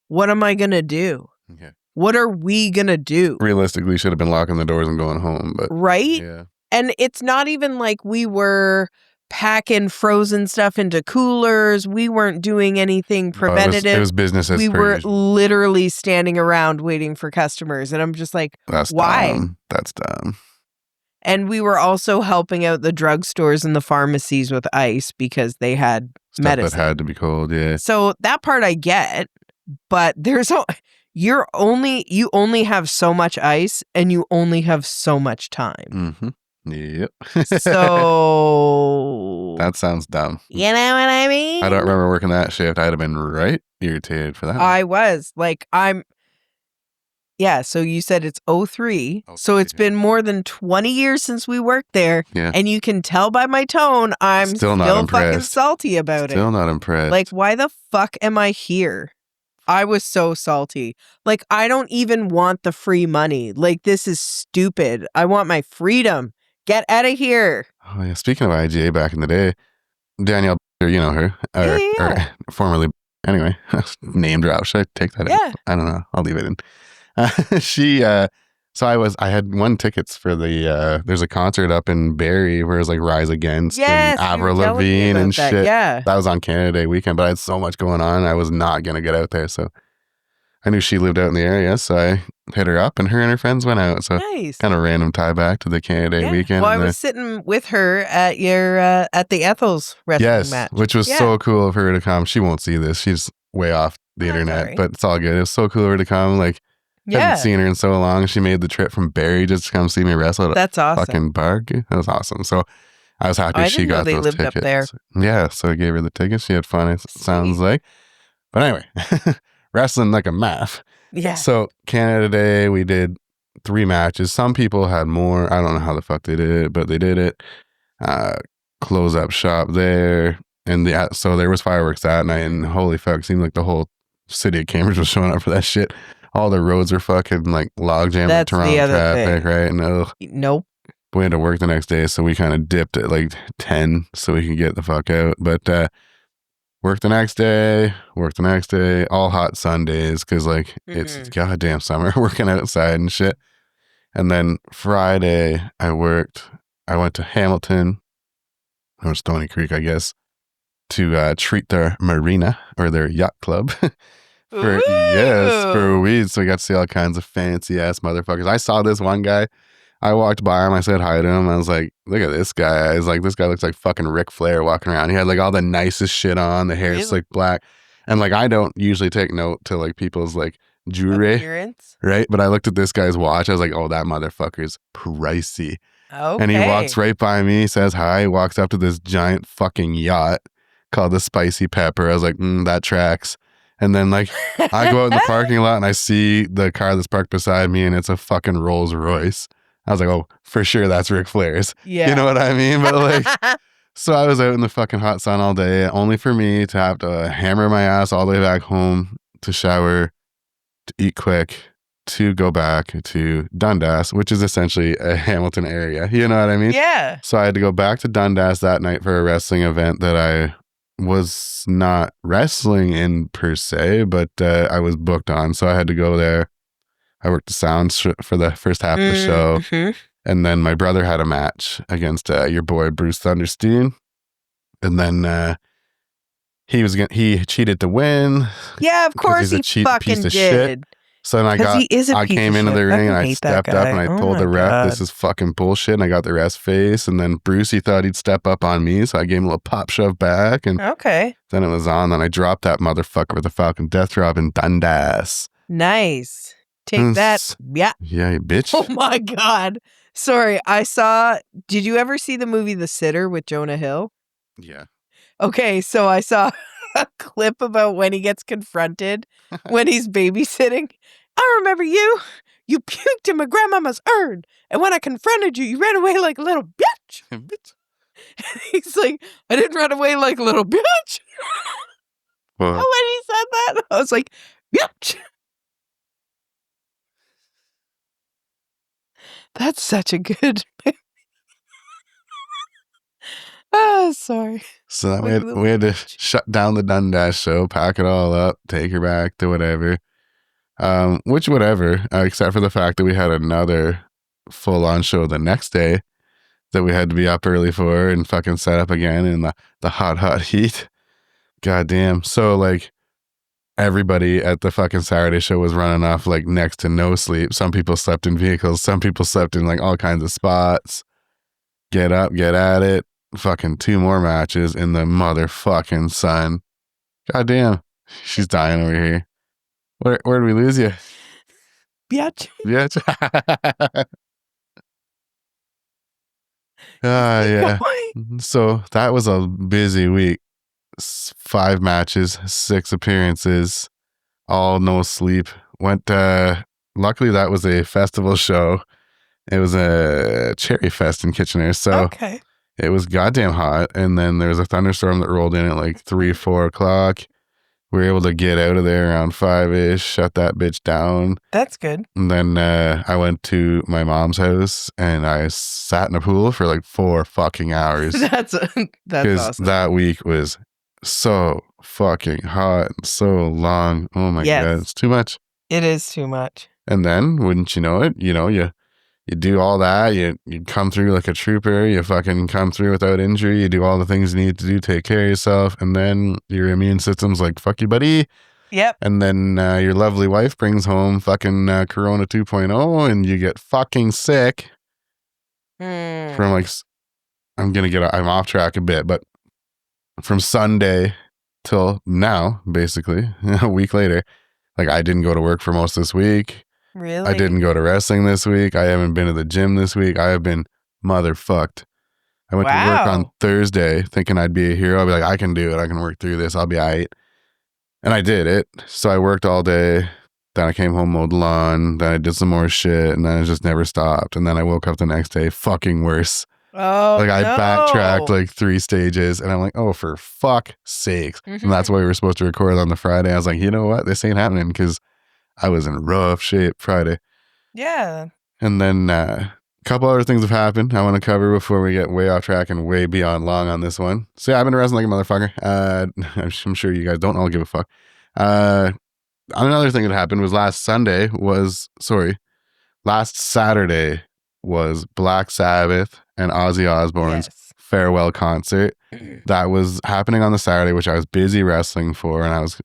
what am I going to do? Yeah. What are we going to do? Realistically, should have been locking the doors and going home. But right? Yeah. And it's not even like we were packing frozen stuff into coolers. We weren't doing anything preventative. It was business as we per were usual. Literally standing around waiting for customers. And I'm just like, That's why? Dumb. That's dumb. And we were also helping out the drugstores and the pharmacies with ice because they had stuff medicine that had to be cold. Yeah. So that part I get, but you only have so much ice and you only have so much time. Mm-hmm. Yep. So that sounds dumb. You know what I mean? I don't remember working that shift. I'd have been right irritated for that. I was like, yeah, so you said it's 2003. So it's been more than 20 years since we worked there. Yeah. And you can tell by my tone, I'm still fucking salty about it. Still not impressed. Like, why the fuck am I here? I was so salty. Like, I don't even want the free money. Like, this is stupid. I want my freedom. Get out of here. Oh, yeah. Speaking of IGA back in the day, Danielle, you know her. Or formerly, anyway, name drop. Should I take that in? I don't know. I'll leave it in. So I had won tickets for there's a concert up in Barrie where it was like Rise Against and Avril Lavigne and shit. Yeah. That was on Canada Day weekend, but I had so much going on. I was not going to get out there. So I knew she lived out in the area. So I hit her up and her friends went out. So nice. Kind of random tie back to the Canada Day weekend. Well, I was sitting with her at at the Ethel's wrestling match. Which was so cool of her to come. She won't see this. She's way off the internet, but it's all good. It was so cool of her to come. Like, haven't seen her in so long. She made the trip from Barrie just to come see me wrestle. That's awesome. Fucking park. That was awesome. So I was happy she got those tickets. Up there. Yeah, so I gave her the tickets. She had fun, it sounds like. But anyway, wrestling like a math. Yeah. So Canada Day, we did 3 matches. Some people had more. I don't know how the fuck they did it, but they did it. Close up shop there. And so there was fireworks that night, and holy fuck, it seemed like the whole city of Cambridge was showing up for that shit. All the roads are fucking like log jam with Toronto traffic, right? And nope. We had to work the next day, so we kind of dipped at like 10 so we could get the fuck out. But work the next day, all hot Sundays because like it's goddamn summer working outside and shit. And then Friday I went to Hamilton, or Stony Creek, I guess, to treat their marina or their yacht club. For weed. So we got to see all kinds of fancy ass motherfuckers. I saw this one guy. I walked by him. I said hi to him. I was like, look at this guy. I was like, this guy looks like fucking Ric Flair walking around. He had like all the nicest shit on. The hair is like black. And like, I don't usually take note to like people's like jewelry. Appearance. Right? But I looked at this guy's watch. I was like, oh, that motherfucker's pricey. Okay. And he walks right by me, says hi, walks up to this giant fucking yacht called the Spicy Pepper. I was like, that tracks. And then, like, I go out in the parking lot and I see the car that's parked beside me and it's a fucking Rolls Royce. I was like, oh, for sure that's Ric Flair's. Yeah. You know what I mean? But, like, so I was out in the fucking hot sun all day, only for me to have to hammer my ass all the way back home to shower, to eat quick, to go back to Dundas, which is essentially a Hamilton area. You know what I mean? Yeah. So I had to go back to Dundas that night for a wrestling event that I was not wrestling in per se, but I was booked on, so I had to go there. I worked the sound for the first half of the show, and then my brother had a match against your boy Bruce Thunderstein, and then he cheated to win. Yeah, of course he's a he cheat fucking piece of did. shit. So then He is a I piece came of into shit. the ring and Fucking I hate that stepped up and guy. I Oh told my the ref, God. this is fucking bullshit. And I got the ref's face. And then Brucey thought he'd step up on me. So I gave him a little pop shove back. And Okay. then it was on. Then I dropped that motherfucker with a Falcon Death Drop in Dundas. Nice. Take that. Yeah. Yeah, you bitch. Oh my God. Sorry. Did you ever see the movie The Sitter with Jonah Hill? Yeah. Okay, so I saw a clip about when he gets confronted when he's babysitting. I remember you. You puked in my grandmama's urn. And when I confronted you, you ran away like a little bitch. Bitch. He's like, I didn't run away like a little bitch. Well, And when he said that, I was like, bitch. That's such a good. Sorry. so that Like we had to shut down the Dundas show, pack it all up, take her back to whatever. Which whatever, except for the fact that we had another full on show the next day that we had to be up early for and fucking set up again in the hot heat. Goddamn. So like everybody at the fucking Saturday show was running off like next to no sleep. Some people slept in vehicles, some people slept in like all kinds of spots. Get up, get at it. Fucking 2 more matches in the motherfucking sun. Goddamn. She's dying over here. Where did we lose you? Bitch. Bitch. Yeah. So that was a busy week. 5 matches, 6 appearances, all no sleep. Luckily that was a festival show. It was a Cherry Fest in Kitchener. So Okay. it was goddamn hot. And then there was a thunderstorm that rolled in at like 3, 4 o'clock. We were able to get out of there around 5-ish, shut that bitch down. That's good. And then I went to my mom's house and I sat in a pool for like 4 fucking hours. That's awesome. That week was so fucking hot and so long. Oh my God, it's too much. It is too much. And then, wouldn't you know it, you do all that, you come through like a trooper, you fucking come through without injury, you do all the things you need to do, take care of yourself, and then your immune system's like, fuck you, buddy. Yep. And then your lovely wife brings home fucking Corona 2.0 and you get fucking sick from like, I'm off track a bit, but from Sunday till now, basically, a week later, like I didn't go to work for most of this week. Really? I didn't go to wrestling this week. I haven't been to the gym this week. I have been motherfucked. I went to work on Thursday thinking I'd be a hero. I'll be like, I can do it. I can work through this. I'll be all right. And I did it. So I worked all day. Then I came home, mowed the lawn. Then I did some more shit. And then it just never stopped. And then I woke up the next day fucking worse. Oh, like I backtracked like 3 stages. And I'm like, oh, for fuck's sakes. And that's why we were supposed to record on the Friday. I was like, you know what? This ain't happening because I was in rough shape Friday. Yeah. And then a couple other things have happened I want to cover before we get way off track and way beyond long on this one. So yeah, I've been wrestling like a motherfucker. I'm sure you guys don't all give a fuck. Another thing that happened was last Saturday was Black Sabbath and Ozzy Osbourne's farewell concert. That was happening on the Saturday, which I was busy wrestling for, and I was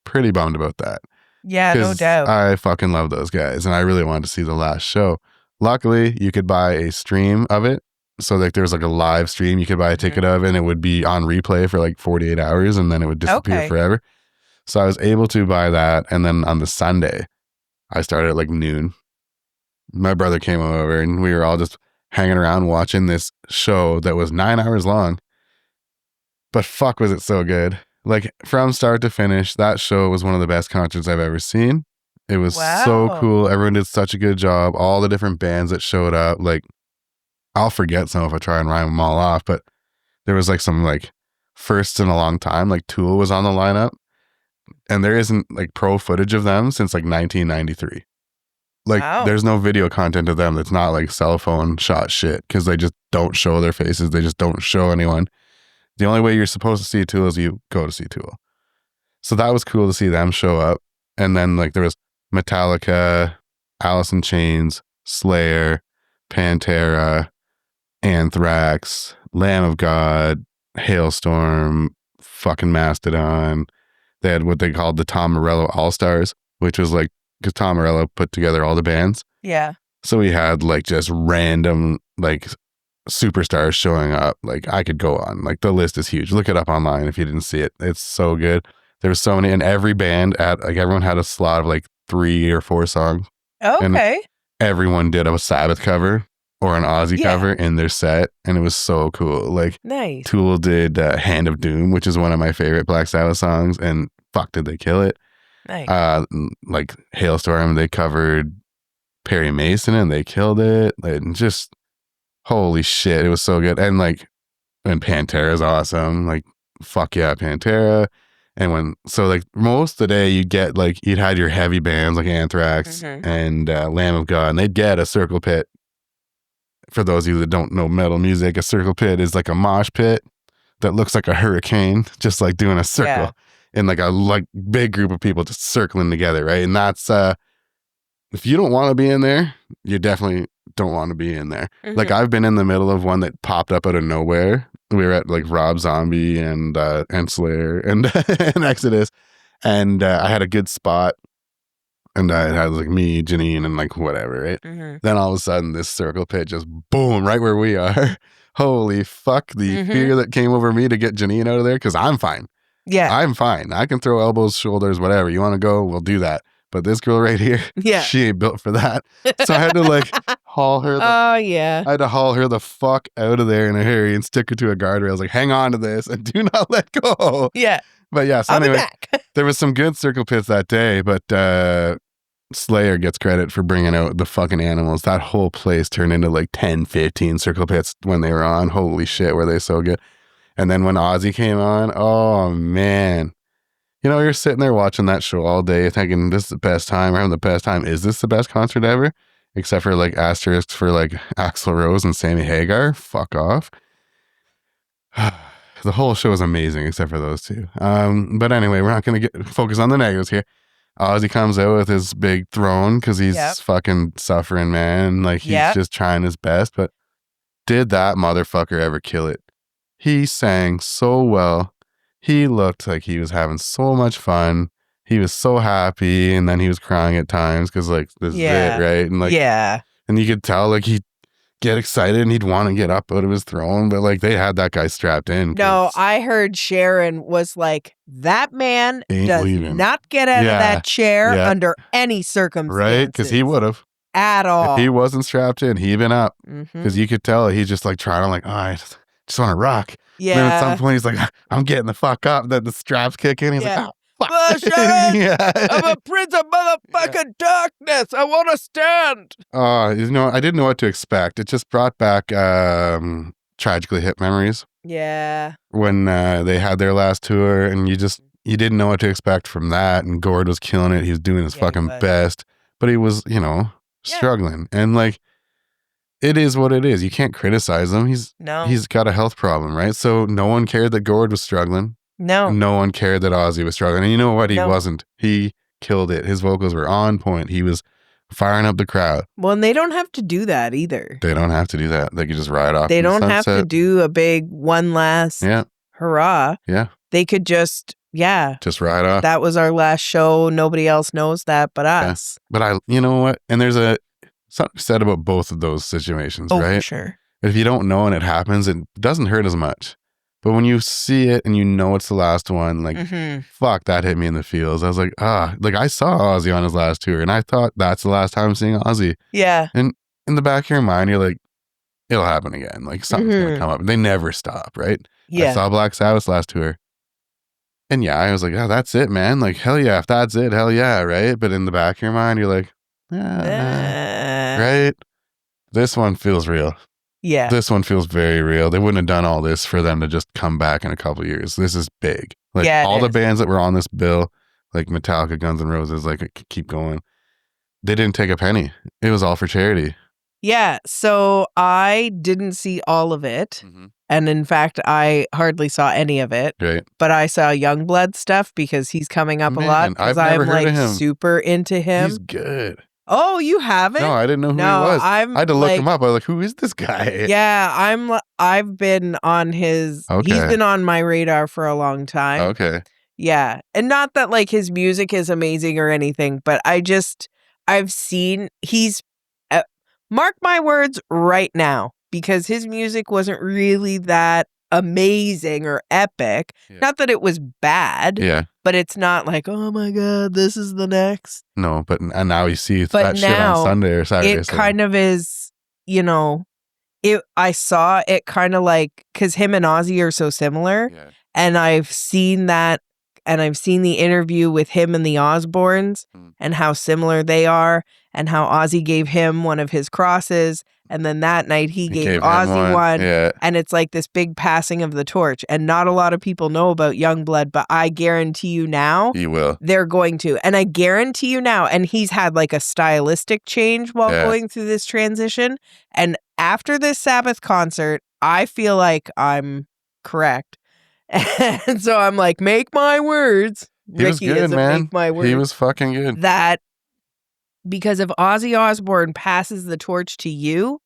pretty bummed about that. Yeah, no doubt. I fucking love those guys, and I really wanted to see the last show. Luckily, you could buy a stream of it. So like there was like a live stream you could buy a ticket of, and it would be on replay for like 48 hours, and then it would disappear forever. So I was able to buy that, and then on the Sunday, I started at like noon. My brother came over, and we were all just hanging around watching this show that was 9 hours long. But fuck, was it so good. Like from start to finish, that show was one of the best concerts I've ever seen. It was so cool. Everyone did such a good job. All the different bands that showed up, like I'll forget some if I try and rhyme them all off, but there was like some like firsts in a long time. Like Tool was on the lineup, and there isn't like pro footage of them since like 1993. Like there's no video content of them that's not like cell phone shot shit because they just don't show their faces. They just don't show anyone. The only way you're supposed to see Tool is you go to see Tool. So that was cool to see them show up. And then like there was Metallica, Alice in Chains, Slayer, Pantera, Anthrax, Lamb of God, Hailstorm, fucking Mastodon. They had what they called the Tom Morello All-Stars, which was like, because Tom Morello put together all the bands. Yeah. So we had like just random like superstars showing up. Like I could go on. Like the list is huge. Look it up online if you didn't see it. It's so good. There was so many, and every band like everyone had a slot of like 3 or 4 songs. Okay. And everyone did a Sabbath cover or an Ozzy cover in their set, and it was so cool. Like nice. Tool did Hand of Doom, which is one of my favorite Black Sabbath songs, and fuck did they kill it. Nice. Like Hailstorm, they covered Perry Mason and they killed it. And just holy shit, it was so good. And like, and Pantera's awesome. Like, fuck yeah, Pantera. And like most of the day you'd get like, you'd had your heavy bands like Anthrax and Lamb of God, and they'd get a circle pit. For those of you that don't know metal music, a circle pit is like a mosh pit that looks like a hurricane, just like doing a circle in like a big group of people just circling together, right? And that's if you don't want to be in there, you definitely don't want to be in there. Like I've been in the middle of one that popped up out of nowhere. We were at like Rob Zombie and Slayer and and Exodus, and I had a good spot. And I had like me, Janine, and like whatever, right? Then all of a sudden, this circle pit just boom, right where we are. Holy fuck, the fear that came over me to get Janine out of there, because I'm fine. Yeah. I'm fine. I can throw elbows, shoulders, whatever. You want to go, we'll do that. But this girl right here, she ain't built for that. So I had to like haul her. I had to haul her the fuck out of there in a hurry and stick her to a guardrail. I was like, hang on to this and do not let go. Yeah. But yeah, so anyway, there was some good circle pits that day, but Slayer gets credit for bringing out the fucking animals. That whole place turned into like 10, 15 circle pits when they were on. Holy shit, were they so good. And then when Ozzy came on, oh man. You know, you're sitting there watching that show all day thinking this is the best time. We're having the best time. Is this the best concert ever? Except for like asterisks for like Axl Rose and Sammy Hagar. Fuck off. The whole show is amazing except for those two. But anyway, we're not going to focus on the negatives here. Ozzy comes out with his big throne because he's fucking suffering, man. Like he's just trying his best. But did that motherfucker ever kill it? He sang so well. He looked like he was having so much fun. He was so happy, and then he was crying at times because like this is it, right? And like and you could tell like he'd get excited and he'd want to get up out of his throne, but like they had that guy strapped in. No, I heard Sharon was like, that man does not get out of that chair under any circumstances. Right? Because he would have. At all. If he wasn't strapped in, he'd been up. Because you could tell he's just like trying to like, oh, I just want to rock. Yeah. And then at some point he's like, I'm getting the fuck up. Then the straps kick in. He's like, oh, fuck. Well, Sharon, I'm a prince of motherfucking darkness. I want to stand. You know, I didn't know what to expect. It just brought back Tragically Hip memories. Yeah. When they had their last tour, and you didn't know what to expect from that. And Gord was killing it. He was doing his fucking best. But he was, you know, struggling. And like, it is what it is. You can't criticize him. He's got a health problem, right? So no one cared that Gord was struggling. No. No one cared that Ozzy was struggling. And you know what? He wasn't. He killed it. His vocals were on point. He was firing up the crowd. Well, and they don't have to do that either. They don't have to do that. They could just ride off. They don't have to do a big one last hurrah. Yeah. They could just ride off. That was our last show. Nobody else knows that but us. But you know what? And there's something said about both of those situations, right? For sure. If you don't know and it happens, it doesn't hurt as much. But when you see it and you know it's the last one, like, fuck, that hit me in the feels. I was like, like I saw Ozzy on his last tour and I thought that's the last time I'm seeing Ozzy. Yeah. And in the back of your mind, you're like, it'll happen again. Like something's going to come up. And they never stop, right? Yeah. I saw Black Sabbath's last tour. And I was like, oh, that's it, man. Like, hell yeah. If that's it, hell yeah, right? But in the back of your mind, you're like, right? This one feels real. Yeah. This one feels very real. They wouldn't have done all this for them to just come back in a couple of years. This is big. Like all the bands that were on this bill, like Metallica, Guns N' Roses, like keep going. They didn't take a penny. It was all for charity. Yeah. So I didn't see all of it. And in fact, I hardly saw any of it. Right. But I saw Youngblood stuff because he's coming up a lot. Because I'm like super into him. He's good. Oh, you haven't? No, I didn't know who he No, was. I I'm had to look like, him up. I was like, who is this guy? yeah, I've been on his, he's Okay. been on my radar for a long time. Okay. Yeah. And not that like his music is amazing or anything, but I've seen mark my words right now, because his music wasn't really that amazing or epic. Yeah. Not that it was bad. Yeah. But it's not like, oh my God, this is the next. No, and now you see But that shit on Sunday or Saturday. It kind of is, I saw it kind of like, because him and Ozzy are so similar. Yeah. And I've seen that, and I've seen the interview with him and the Osbournes and how similar they are, and how Ozzy gave him one of his crosses. And then that night he gave Ozzy one. Yeah. And it's like this big passing of the torch. And not a lot of people know about Youngblood, but I guarantee you now He will. They're going to. And I guarantee you now, and he's had like a stylistic change while going through this transition. And after this Sabbath concert, I feel like I'm correct. And so I'm like, make my words. He was good, man. Make my words. He was fucking good. That, because if Ozzy Osbourne passes the torch to you,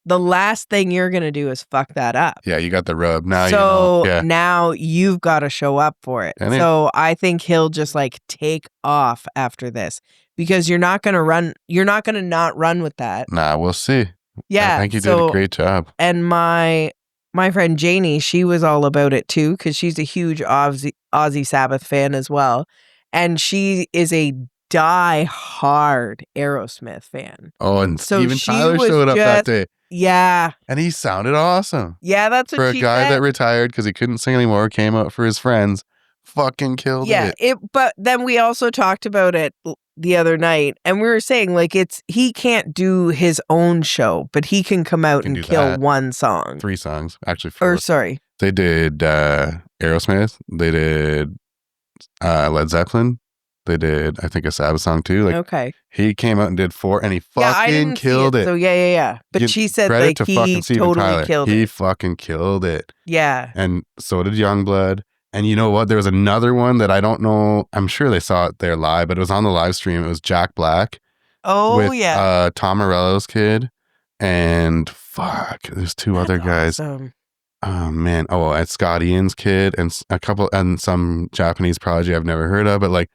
the last thing you're going to do is fuck that up. Yeah, you got the rub. Now now you've got to show up for it. And so I think he'll just like take off after this, because you're not going to run. You're not going to not run with that. Nah, we'll see. Yeah. I think you did a great job. And my friend Janie, she was all about it too, because she's a huge Ozzy Sabbath fan as well. And she is a die-hard Aerosmith fan. Oh, and so even Tyler showed up that day. Yeah. And he sounded awesome. Yeah, that's what for a guy that retired because he couldn't sing anymore, came out for his friends, fucking killed it. Yeah, but then we also talked about it the other night, and we were saying like he can't do his own show, but he can come out and kill one song. 3 songs, actually 4. Or sorry. They did Aerosmith, they did Led Zeppelin, they did, I think, a Sabbath song too. Like, okay. He came out and did 4, and he fucking killed it. So yeah. But she said like he totally killed it. He fucking killed it. Yeah. And so did Youngblood. And you know what? There was another one that I don't know. I'm sure they saw it there live, but it was on the live stream. It was Jack Black. Oh, with, Tom Morello's kid. And there's 2 other guys. Awesome. Oh man. Oh, and Scott Ian's kid and some Japanese prodigy I've never heard of, but like,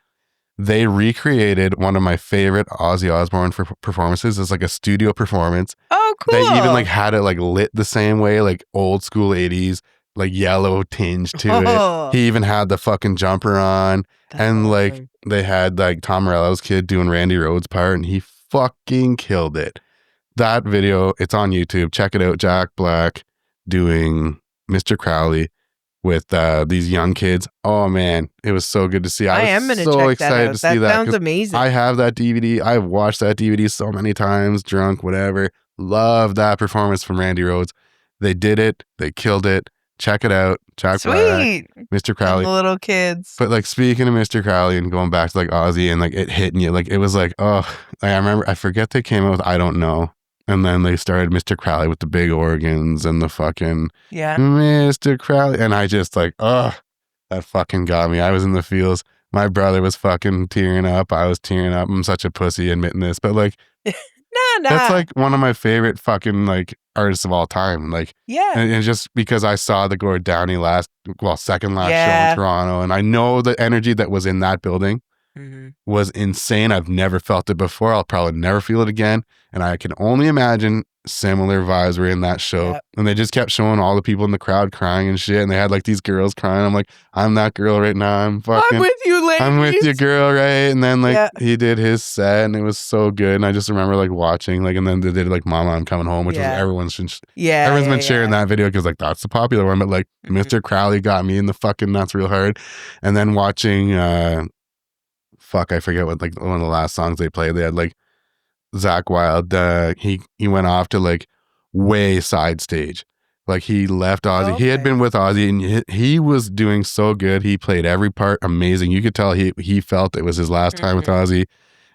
they recreated one of my favorite Ozzy Osbourne performances as like a studio performance. Oh, cool. They even like had it like lit the same way, like old school 80s, like yellow tinge to it. He even had the fucking jumper on. And like they had like Tom Morello's kid doing Randy Rhoads' part, and he fucking killed it. That video, it's on YouTube. Check it out. Jack Black doing Mr. Crowley with these young kids. Oh man, it was so good to see. I am going to so excited to see that. That sounds amazing. I have that DVD. I've watched that DVD so many times, drunk, whatever. Love that performance from Randy Rhoads. They did it. They killed it. Check it out. Jack Black, Mr. Crowley. And the little kids. But like, speaking of Mr. Crowley and going back to like Ozzy and like it hitting you, like it was like, oh, like, I remember, I forget they came out with I Don't Know. And then they started Mr. Crowley with the big organs and the fucking Mr. Crowley. And I just like, oh, that fucking got me. I was in the feels. My brother was fucking tearing up. I was tearing up. I'm such a pussy admitting this. But like, that's like one of my favorite fucking like artists of all time. Like, and just because I saw the Gord Downey second last show in Toronto. And I know the energy that was in that building was insane. I've never felt it before. I'll probably never feel it again. And I can only imagine similar vibes were in that show. And they just kept showing all the people in the crowd crying and shit. And they had like these girls crying. I'm like, I'm that girl right now. I'm with you, ladies. I'm with you, girl, right? And then like he did his set and it was so good. And I just remember like watching, like, and then they did like Mama, I'm Coming Home, which was everyone's been sharing that video because like that's the popular one. But like Mr. Crowley got me in the fucking nuts real hard. And then watching I forget what like one of the last songs they played. They had like Zakk Wylde. He went off to like way side stage. Like he left Ozzy. He had been with Ozzy and he was doing so good. He played every part amazing. You could tell he felt it was his last time with Ozzy.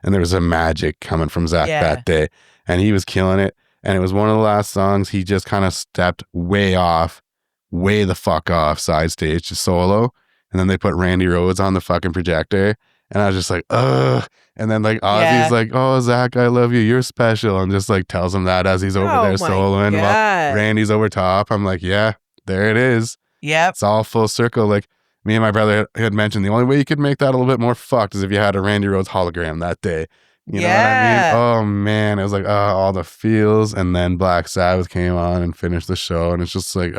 And there was a magic coming from Zakk that day. And he was killing it. And it was one of the last songs. He just kind of stepped way the fuck off side stage to solo. And then they put Randy Rhoads on the fucking projector. And I was just like, ugh. And then like Ozzy's like, oh, Zach, I love you. You're special. And just like tells him that as he's over there soloing while Randy's over top. I'm like, yeah, there it is. Yep. It's all full circle. Like me and my brother had mentioned the only way you could make that a little bit more fucked is if you had a Randy Rhoads hologram that day. You know what I mean? Oh man, it was like all the feels. And then Black Sabbath came on and finished the show. And it's just like,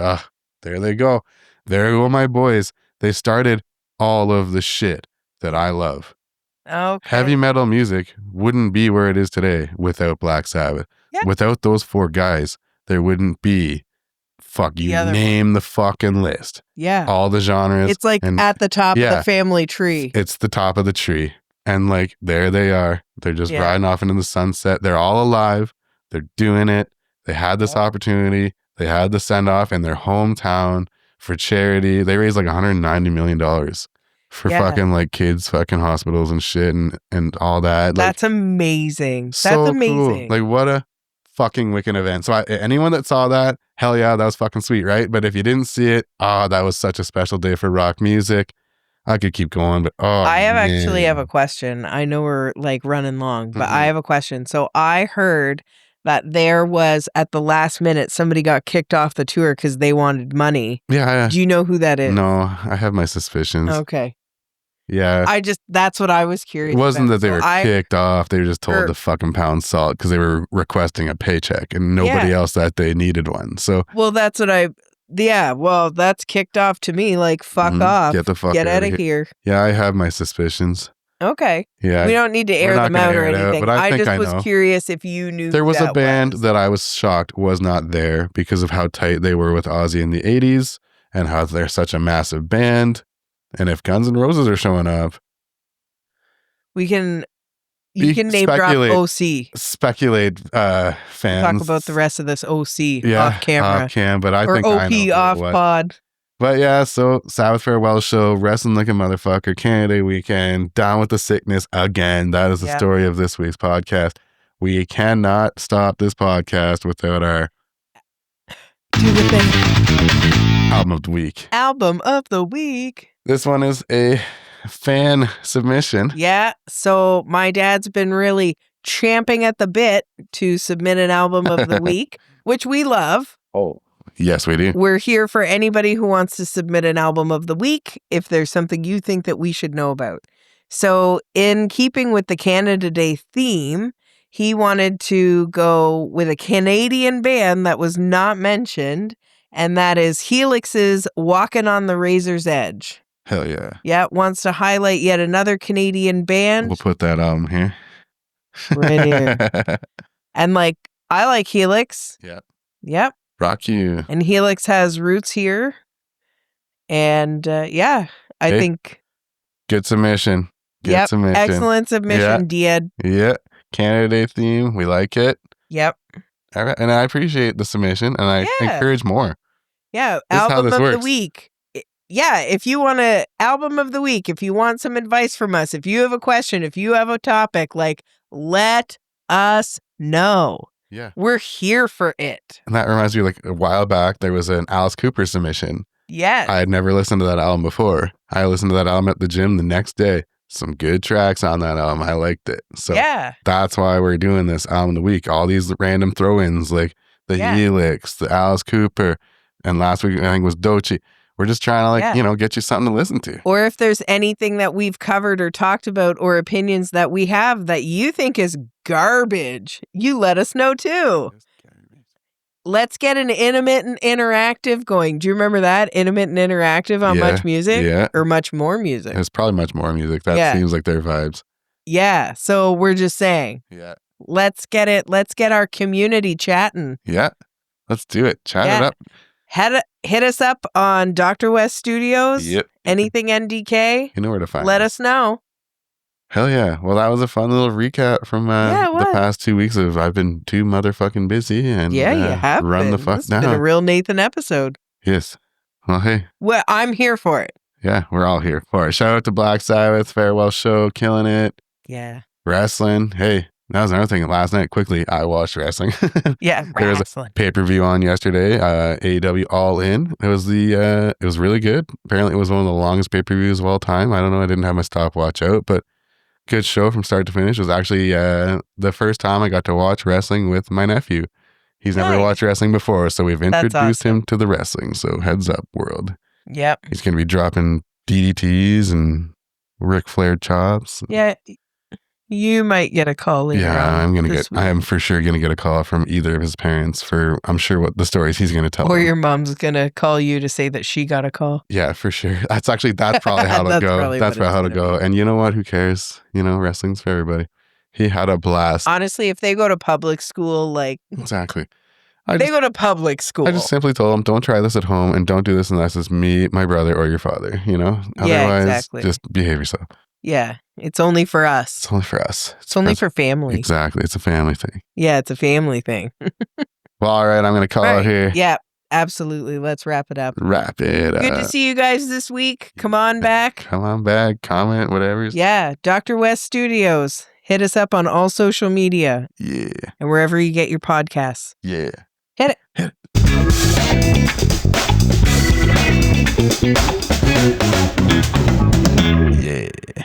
there they go. There go my boys. They started all of the shit that I love. Okay. Heavy metal music wouldn't be where it is today without Black Sabbath. Yep. Without those 4 guys, there wouldn't be name the fucking list. Yeah. All the genres. It's like at the top of the family tree. It's the top of the tree. And like, there they are. They're just riding off into the sunset. They're all alive. They're doing it. They had this opportunity. They had the send off in their hometown for charity. They raised like $190 million for fucking like kids, fucking hospitals and shit and all that. That's like, amazing. So That's amazing. Cool. Like, what a fucking wicked event. So anyone that saw that, hell yeah, that was fucking sweet, right? But if you didn't see it, that was such a special day for rock music. I could keep going, but I actually have a question. I know we're like running long, but I have a question. So I heard that there was at the last minute somebody got kicked off the tour because they wanted money. Yeah. Do you know who that is? No, I have my suspicions. Okay. Yeah. That's what I was curious. It wasn't about. that they were kicked off. They were just told to fucking pound salt because they were requesting a paycheck and nobody else that day needed one. So. Well, that's what that's kicked off to me. Like, fuck off. Get the fuck Get out of here. Yeah, I have my suspicions. Okay. Yeah. We don't need to air them out or anything. But I just was curious if you knew. There was a band that I was shocked was not there because of how tight they were with Ozzy in the 80s and how they're such a massive band. And if Guns N' Roses are showing up, you can name drop OC. Speculate, fans. Talk about the rest of this OC off camera. But I think OP I know off pod. But yeah, so Sabbath farewell show, wrestling like a motherfucker, Canada Day weekend, down with the sickness again. That is the story of this week's podcast. We cannot stop this podcast without our do the thing. Album of the week. Album of the week. This one is a fan submission. Yeah. So my dad's been really champing at the bit to submit an album of the week, which we love. Oh, yes, we do. We're here for anybody who wants to submit an album of the week if there's something you think that we should know about. So in keeping with the Canada Day theme, he wanted to go with a Canadian band that was not mentioned, and that is Helix's Walking on the Razor's Edge. Hell yeah. Yeah, wants to highlight yet another Canadian band. We'll put that album here. Right here. And like, I like Helix. Yeah. Yep. Rock you. And Helix has roots here. And I think. Good submission. Good submission. Excellent submission, Diad. Yeah. Canada Day theme. We like it. Yep. All right. And I appreciate the submission and I encourage more. Yeah. Album of the week. Yeah, if you want an album of the week, if you want some advice from us, if you have a question, if you have a topic, like, let us know. Yeah. We're here for it. And that reminds me, like, a while back, there was an Alice Cooper submission. Yes. I had never listened to that album before. I listened to that album at the gym the next day. Some good tracks on that album. I liked it. So that's why we're doing this album of the week. All these random throw-ins, like the Helix, the Alice Cooper, and last week, I think, was Doechii. We're just trying to, get you something to listen to. Or if there's anything that we've covered or talked about or opinions that we have that you think is garbage, you let us know too. Let's get an intimate and interactive going. Do you remember that? Intimate and interactive on Much Music? Yeah. Or Much More Music? It's probably Much More Music. That seems like their vibes. Yeah. So we're just saying. Yeah. Let's get it. Let's get our community chatting. Yeah. Let's do it. Chat it up. Hit us up on Dr. West Studios. Yep. Anything NDK. You know where to find Let us know. Hell yeah. Well, that was a fun little recap from the past 2 weeks of I've been too motherfucking busy and you have run been. The fuck It's down. been a real Nathan episode. Yes. Well, hey. Well, I'm here for it. Yeah, we're all here for it. Shout out to Black Sabbath, farewell show, killing it. Yeah. Wrestling. Hey, that was another thing. Last night, quickly, I watched wrestling. Yeah, there was a pay-per-view on yesterday, AEW All In. It was it was really good. Apparently, it was one of the longest pay-per-views of all time. I don't know. I didn't have my stopwatch out, but good show from start to finish. It was actually the first time I got to watch wrestling with my nephew. He's never watched wrestling before, so we've introduced him to the wrestling. So heads up, world. Yep. He's going to be dropping DDTs and Ric Flair chops. Yeah. You might get a call later. Yeah, I am for sure going to get a call from either of his parents for, I'm sure, what the stories he's going to tell. Or your mom's going to call you to say that she got a call. Yeah, for sure. That's probably how it'll go. That's probably how it'll go. And you know what? Who cares? Wrestling's for everybody. He had a blast. Honestly, if they go to public school, Exactly. Go to public school. I just simply told them, don't try this at home and don't do this unless it's me, my brother, or your father, Otherwise, just behave yourself. Yeah, it's only for us. It's only for us. It's only for family. Exactly. It's a family thing. Yeah, it's a family thing. Well, all right, I'm going to call it here. Yeah, absolutely. Let's wrap it up. Wrap it up. Good to see you guys this week. Come on back. Come on back. Comment, whatever. Yeah, Dr. West Studios. Hit us up on all social media. Yeah. And wherever you get your podcasts. Yeah. Hit it. Yeah.